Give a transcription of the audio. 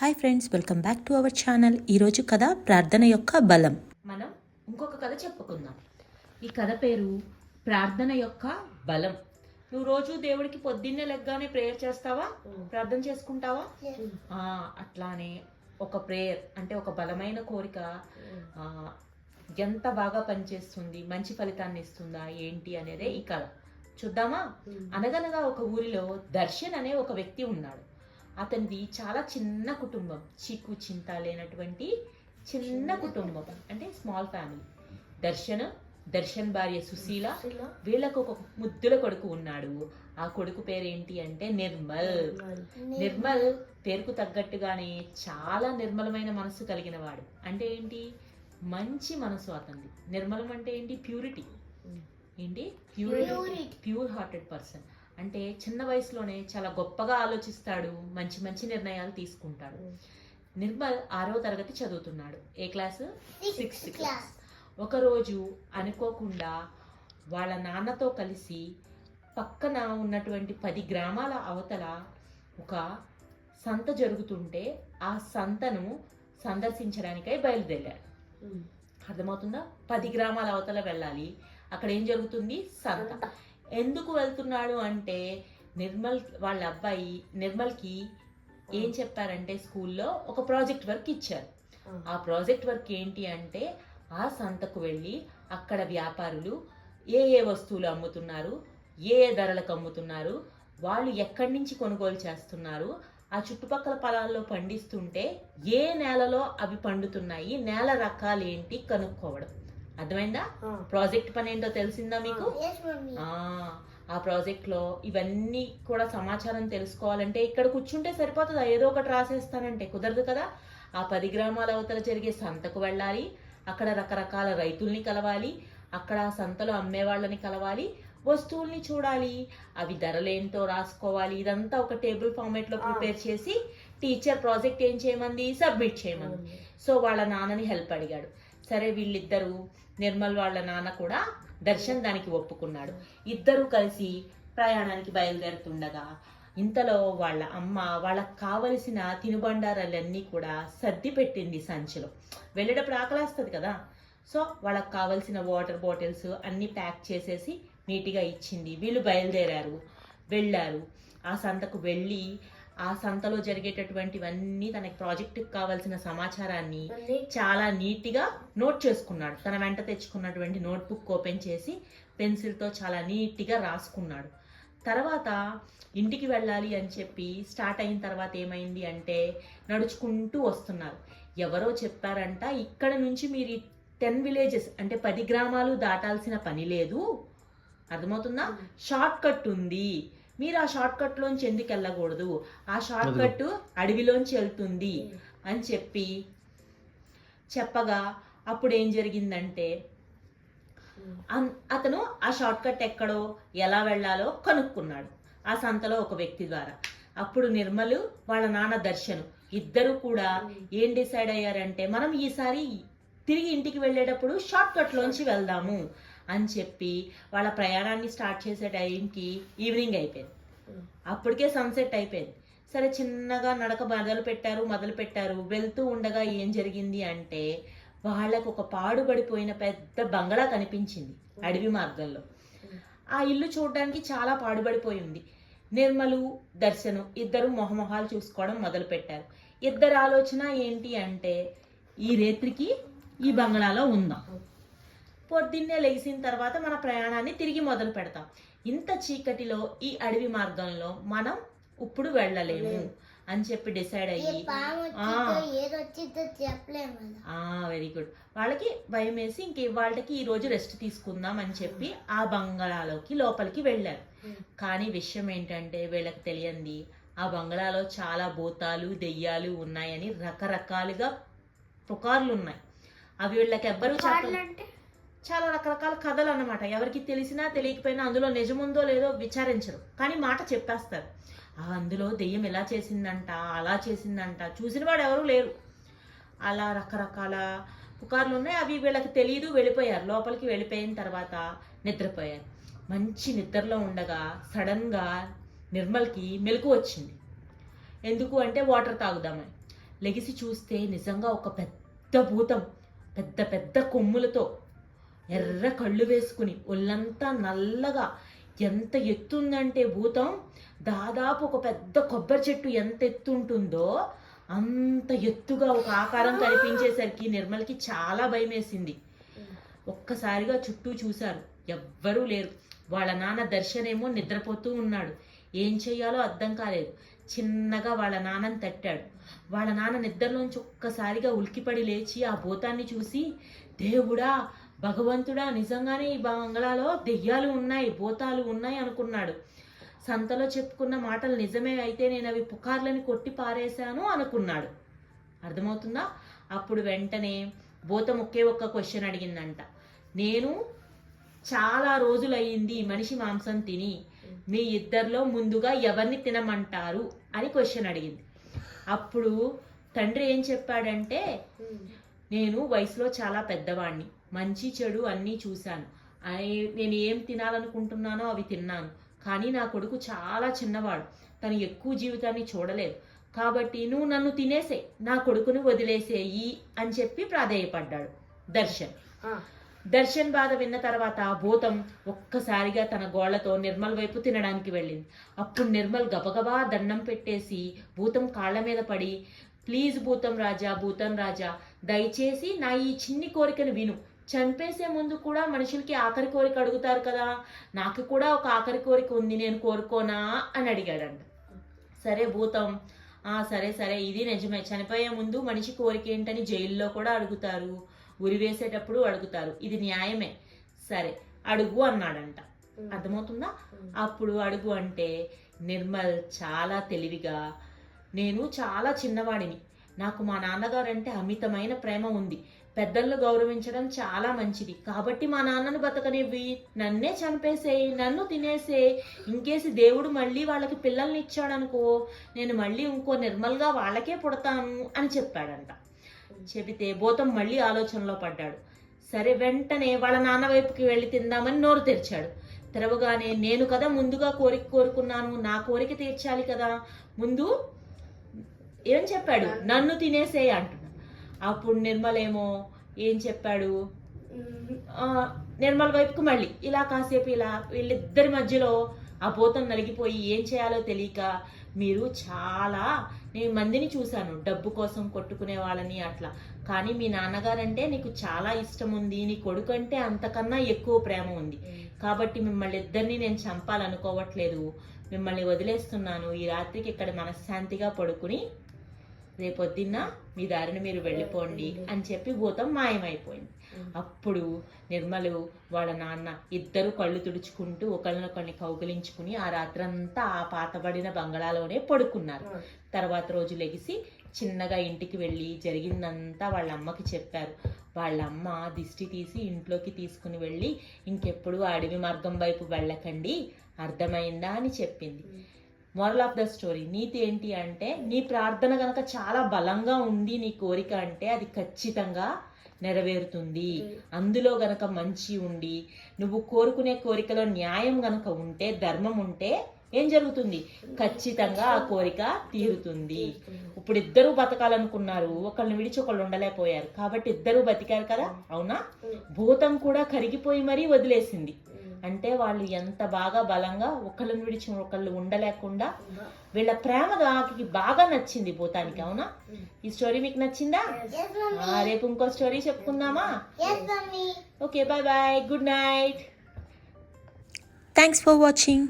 Hi friends, welcome back to our channel. ఈరోజు కథ ప్రార్థన యొక్క బలం. మనం ఇంకొక కథ చెప్పుకుందాం. ఈ కథ పేరు ప్రార్థన యొక్క బలం. నువ్వు రోజు దేవుడికి పొద్దున్నే లెగ్గానే ప్రేయర్ చేస్తావా? ప్రార్థన చేసుకుంటావా? అట్లానే ఒక ప్రేయర్ అంటే ఒక బలమైన కోరిక ఎంత బాగా పనిచేస్తుంది, మంచి ఫలితాన్ని ఇస్తుందా ఏంటి అనేదే ఈ కథ. చూద్దామా? అనగనగా ఒక ఊరిలో దర్శన్ అనే ఒక వ్యక్తి ఉన్నాడు. అతనిది చాలా చిన్న కుటుంబం, చీకు చింత లేనటువంటి చిన్న కుటుంబం, అంటే స్మాల్ ఫ్యామిలీ. దర్శన్ భార్య సుశీల, వీళ్ళకు ఒక ముద్దుల కొడుకు ఉన్నాడు. ఆ కొడుకు పేరేంటి అంటే నిర్మల్ పేరుకు తగ్గట్టుగానే చాలా నిర్మలమైన మనసు కలిగిన వాడు. అంటే ఏంటి? మంచి మనసు అతనిది. నిర్మలం అంటే ఏంటి? ప్యూరిటీ. ఏంటి? Pure hearted person. అంటే చిన్న వయసులోనే చాలా గొప్పగా ఆలోచిస్తాడు, మంచి మంచి నిర్ణయాలు తీసుకుంటాడు. నిర్మల్ 6వ తరగతి చదువుతున్నాడు. ఏ క్లాసు? 6th class. ఒకరోజు అనుకోకుండా వాళ్ళ నాన్నతో కలిసి పక్కన ఉన్నటువంటి 10 గ్రామాల అవతల ఒక సంత జరుగుతుంటే ఆ సంతను సందర్శించడానికై బయలుదేరాడు. అర్థమవుతుందా? 10 గ్రామాల అవతల వెళ్ళాలి. అక్కడ ఏం జరుగుతుంది? సంత. ఎందుకు వెళ్తున్నాడు అంటే నిర్మల్ వాళ్ళ అబ్బాయి నిర్మల్కి ఏం చెప్పారంటే స్కూల్లో ఒక ప్రాజెక్ట్ వర్క్ ఇచ్చారు. ఆ ప్రాజెక్ట్ వర్క్ ఏంటి అంటే ఆ సంతకు వెళ్ళి అక్కడ వ్యాపారులు ఏ వస్తువులు అమ్ముతున్నారు, ఏ ధరలకు అమ్ముతున్నారు, వాళ్ళు ఎక్కడి నుంచి కొనుగోలు చేస్తున్నారు, ఆ చుట్టుపక్కల పొలాల్లో పండిస్తుంటే ఏ నేలలో అవి పండుతున్నాయి, నేల రకాలు ఏంటి కనుక్కోవడం. అర్థమైందా? ప్రాజెక్ట్ పని ఏంటో తెలిసిందా మీకు? ఆ ప్రాజెక్ట్ లో ఇవన్నీ కూడా సమాచారం తెలుసుకోవాలంటే ఇక్కడ కూర్చుంటే సరిపోతుందా? ఏదో ఒకటి రాసేస్తానంటే కుదరదు కదా. ఆ 10 గ్రామాల అవతల జరిగే సంతకు వెళ్ళాలి. అక్కడ రకరకాల రైతుల్ని కలవాలి. అక్కడ ఆ సంతలో అమ్మే వాళ్ళని కలవాలి. వస్తువుల్ని చూడాలి. అవి ధరలేంటో రాసుకోవాలి. ఇదంతా ఒక టేబుల్ ఫార్మేట్ లో ప్రిపేర్ చేసి టీచర్ ప్రాజెక్ట్ ఏం చేయమంది? సబ్మిట్ చేయమంది. సో వాళ్ళ నాన్నని హెల్ప్ అడిగాడు. సరే, వీళ్ళిద్దరూ, నిర్మల్ వాళ్ళ నాన్న కూడా దర్శన్ దానికి ఒప్పుకున్నాడు. ఇద్దరు కలిసి ప్రయాణానికి బయలుదేరుతుండగా ఇంతలో వాళ్ళ అమ్మ వాళ్ళకి కావలసిన తినుబండారాలన్నీ కూడా సర్ది పెట్టింది సంచిలో. వెళ్ళేటప్పుడు ఆకలేస్తుంది కదా. సో వాళ్ళకి కావలసిన వాటర్ బాటిల్స్ అన్నీ ప్యాక్ చేసేసి నీట్గా ఇచ్చింది. వీళ్ళు బయలుదేరారు, వెళ్ళారు. ఆ సంతకు వెళ్ళి ఆ సంతలో జరిగేటటువంటివన్నీ తనకి ప్రాజెక్టుకి కావాల్సిన సమాచారాన్ని చాలా నీట్గా నోట్ చేసుకున్నాడు. తన వెంట తెచ్చుకున్నటువంటి నోట్బుక్ ఓపెన్ చేసి పెన్సిల్తో చాలా నీట్గా రాసుకున్నాడు. తర్వాత ఇంటికి వెళ్ళాలి అని చెప్పి స్టార్ట్ అయిన తర్వాత ఏమైంది అంటే నడుచుకుంటూ వస్తున్నారు. ఎవరో చెప్పారంట, ఇక్కడ నుంచి మీరు 10 విలేజెస్ అంటే 10 గ్రామాలు దాటాల్సిన పని లేదు. అర్థమవుతుందా? షార్ట్ కట్ ఉంది. మీరు ఆ షార్ట్ కట్ లోంచి ఎందుకు వెళ్ళకూడదు? ఆ షార్ట్ కట్ అడవిలోంచి వెళ్తుంది అని చెప్పగా అప్పుడు ఏం జరిగిందంటే అతను ఆ షార్ట్ కట్ ఎక్కడో ఎలా వెళ్ళాలో కనుక్కున్నాడు ఆ సంతలో ఒక వ్యక్తి ద్వారా. అప్పుడు నిర్మలు వాళ్ళ నాన్న దర్శన్ ఇద్దరు కూడా ఏం డిసైడ్ అయ్యారంటే మనం ఈసారి తిరిగి ఇంటికి వెళ్ళేటప్పుడు షార్ట్ కట్ లోంచి వెళ్దాము అని చెప్పి వాళ్ళ ప్రయాణాన్ని స్టార్ట్ చేసే టైంకి ఈవినింగ్ అయిపోయింది. అప్పటికే సన్సెట్ అయిపోయింది. సరే, చిన్నగా నడక మొదలు పెట్టారు. వెళ్తూ ఉండగా ఏం జరిగింది అంటే వాళ్ళకు ఒక పాడుబడిపోయిన పెద్ద బంగళా కనిపించింది అడవి మార్గంలో. ఆ ఇల్లు చూడడానికి చాలా పాడుబడిపోయి ఉంది. నిర్మలు దర్శను ఇద్దరు మొహమొహాలు చూసుకోవడం మొదలు పెట్టారు. ఇద్దరు ఆలోచన ఏంటి అంటే ఈ రేత్రికి ఈ బంగళాలో ఉందాం, పొద్దున్నే లెగిసిన తర్వాత మన ప్రయాణాన్ని తిరిగి మొదలు పెడతాం. ఇంత చీకటిలో ఈ అడవి మార్గంలో మనం ఇప్పుడు వెళ్ళలేము అని చెప్పి డిసైడ్ అయ్యి వెరీ గుడ్, వాళ్ళకి భయం వేసి ఇంక వాళ్ళకి ఈ రోజు రెస్ట్ తీసుకుందాం అని చెప్పి ఆ బంగళాలోకి లోపలికి వెళ్ళారు. కానీ విషయం ఏంటంటే వీళ్ళకి తెలియంది ఆ బంగళాలో చాలా భూతాలు దెయ్యాలు ఉన్నాయని రకరకాలుగా పుకార్లు ఉన్నాయి. అవి వీళ్ళకి ఎవ్వరూ చెప్పాలంటే చాలా రకరకాల కథలు అన్నమాట. ఎవరికి తెలిసినా తెలియకపోయినా అందులో నిజముందో లేదో విచారించరు, కానీ మాట చెప్పేస్తారు. అందులో దెయ్యం ఎలా చేసిందంట, అలా చేసిందంట, చూసిన వాడు ఎవరు లేరు. అలా రకరకాల పుకార్లు ఉన్నాయి. అవి వీళ్ళకి తెలియదు. వెళ్ళిపోయారు. లోపలికి వెళ్ళిపోయిన తర్వాత నిద్రపోయారు. మంచి నిద్రలో ఉండగా సడన్గా నిర్మల్కి మెలకు వచ్చింది. ఎందుకు అంటే వాటర్ తాగుదామని. లెగిసి చూస్తే నిజంగా ఒక పెద్ద భూతం, పెద్ద పెద్ద కొమ్ములతో, ఎర్ర కళ్ళు వేసుకుని, ఒళ్ళంతా నల్లగా, ఎంత ఎత్తుందంటే భూతం దాదాపు ఒక పెద్ద కొబ్బరి చెట్టు ఎంత ఎత్తు ఉంటుందో అంత ఎత్తుగా ఒక ఆకారం కనిపించేసరికి నిర్మల్కి చాలా భయం వేసింది. ఒక్కసారిగా చుట్టూ చూశారు, ఎవ్వరూ లేరు. వాళ్ళ నాన్న దర్శనేమో నిద్రపోతూ ఉన్నాడు. ఏం చెయ్యాలో అర్థం కాలేదు. చిన్నగా వాళ్ళ నాన్నని తట్టాడు. వాళ్ళ నాన్న నిద్రలోంచి ఒక్కసారిగా ఉలికిపడి లేచి ఆ భూతాన్ని చూసి, దేవుడా, భగవంతుడా, నిజంగానే ఈ బంగ్లాలో దెయ్యాలు ఉన్నాయి, భూతాలు ఉన్నాయి అనుకున్నాడు. సంతలో చెప్పుకున్న మాటలు నిజమే అయితే నేను అవి పుకార్లని కొట్టి పారేశాను అనుకున్నాడు. అర్థమవుతుందా? అప్పుడు వెంటనే భూతం ఒకే ఒక్క క్వశ్చన్ అడిగిందంట. నేను చాలా రోజులు అయ్యింది మనిషి మాంసం తిని, మీ ఇద్దరిలో ముందుగా ఎవరిని తినమంటారు అని క్వశ్చన్ అడిగింది. అప్పుడు తండ్రి ఏం చెప్పాడంటే, నేను వయసులో చాలా పెద్దవాడిని, మంచి చెడు అన్నీ చూశాను, నేను ఏం తినాలనుకుంటున్నానో అవి తిన్నాను. కానీ నా కొడుకు చాలా చిన్నవాడు, తను ఎక్కువ జీవితాన్ని చూడలేదు. కాబట్టి నువ్వు నన్ను తినేసే, నా కొడుకుని వదిలేసేయి అని చెప్పి ప్రాధేయపడ్డాడు దర్శన్. దర్శన్ బాధ విన్న తర్వాత భూతం ఒక్కసారిగా తన గోళ్లతో నిర్మల్ వైపు తినడానికి వెళ్ళింది. అప్పుడు నిర్మల్ గబగబా దండం పెట్టేసి భూతం కాళ్ళ మీద పడి, ప్లీజ్ భూతం రాజా, దయచేసి నా ఈ చిన్ని కోరికను విను. చంపేసే ముందు కూడా మనుషులకి ఆఖరి కోరిక అడుగుతారు కదా, నాకు కూడా ఒక ఆఖరి కోరిక ఉంది, నేను కోరుకోనా అని అడిగాడంట. సరే భూతం, సరే ఇది నిజమే, చనిపోయే ముందు మనిషి కోరిక ఏంటని జైల్లో కూడా అడుగుతారు, ఉరి వేసేటప్పుడు అడుగుతారు, ఇది న్యాయమే, సరే అడుగు అన్నాడంట. అర్థమవుతుందా? అప్పుడు అడుగు అంటే నిర్మల్ చాలా తెలివిగా, నేను చాలా చిన్నవాడిని, నాకు మా నాన్నగారంటే అమితమైన ప్రేమ ఉంది, పెద్దలను గౌరవించడం చాలా మంచిది, కాబట్టి మా నాన్నను బతకనివ్వి, నన్నే చంపేసేయి, నన్ను తినేసేయి, ఇంకేసి దేవుడు మళ్ళీ వాళ్ళకి పిల్లల్ని ఇచ్చాడనుకో, నేను మళ్ళీ ఇంకో నిర్మల్గా వాళ్ళకే పుడతాను అని చెప్పాడంట. చెబితే భూతం మళ్ళీ ఆలోచనలో పడ్డాడు. సరే వెంటనే వాళ్ళ నాన్న వైపుకి వెళ్ళి తిందామని నోరు తెరిచాడు. తెరవగానే, నేను కదా ముందుగా కోరుకున్నాను, నా కోరిక తీర్చాలి కదా, ముందు ఏం చెప్పాడు, నన్ను తినేసేయి అంటున్నాడు. అప్పుడు నిర్మల్ ఏమో ఏం చెప్పాడు, నిర్మల్ వైపుకు మళ్ళీ ఇలా కాసేపు ఇలా వీళ్ళిద్దరి మధ్యలో ఆ భూతం నలిగిపోయి ఏం చేయాలో తెలియక, నేను మందిని చూశాను డబ్బు కోసం కొట్టుకునే వాళ్ళని అట్లా, కానీ మీ నాన్నగారంటే నీకు చాలా ఇష్టం ఉంది, నీ కొడుకు అంటే అంతకన్నా ఎక్కువ ప్రేమ ఉంది, కాబట్టి మిమ్మల్ని ఇద్దరిని నేను చంపాలనుకోవట్లేదు, మిమ్మల్ని వదిలేస్తున్నాను, ఈ రాత్రికి ఇక్కడ మనశ్శాంతిగా పడుకుని రేపొద్దున్న మీ దారిని మీరు వెళ్ళిపోండి అని చెప్పి భూతం మాయమైపోయింది. అప్పుడు నిర్మలు వాళ్ళ నాన్న ఇద్దరు కళ్ళు తుడుచుకుంటూ ఒకరినొకరిని కౌగిలించుకుని ఆ రాత్రంతా ఆ పాతబడిన బంగళాలోనే పడుకున్నారు. తర్వాత రోజు లెగిసి చిన్నగా ఇంటికి వెళ్ళి జరిగిందంతా వాళ్ళ అమ్మకి చెప్పారు. వాళ్ళ అమ్మ దిష్టి తీసి ఇంట్లోకి తీసుకుని వెళ్ళి, ఇంకెప్పుడు అడవి మార్గం వైపు వెళ్ళకండి, అర్థమైందా అని చెప్పింది. మోరల్ ఆఫ్ ద స్టోరీ, నీతి ఏంటి అంటే, నీ ప్రార్థన గనక చాలా బలంగా ఉంది, నీ కోరిక అంటే అది ఖచ్చితంగా నెరవేరుతుంది. అందులో గనక మంచి ఉండి, నువ్వు కోరుకునే కోరికలో న్యాయం గనక ఉంటే, ధర్మం ఉంటే ఏం జరుగుతుంది, ఖచ్చితంగా ఆ కోరిక తీరుతుంది. ఇప్పుడు ఇద్దరు బతకాలనుకున్నారు, ఒకళ్ళని విడిచి ఒకళ్ళు ఉండలేకపోయారు, కాబట్టి ఇద్దరు బతికారు కదా, అవునా? భూతం కూడా కరిగిపోయి మరీ వదిలేసింది. అంటే వాళ్ళు ఎంత బాగా బలంగా ఒకళ్ళని విడిచి ఒకళ్ళు ఉండలేకుండా, వీళ్ళ ప్రేమ దానికి బాగా నచ్చింది భూతానికి, అవునా? ఈ స్టోరీ మీకు నచ్చిందా? రేపు ఇంకో స్టోరీ చెప్పుకుందామా? Okay, bye bye, good night. Thanks for watching.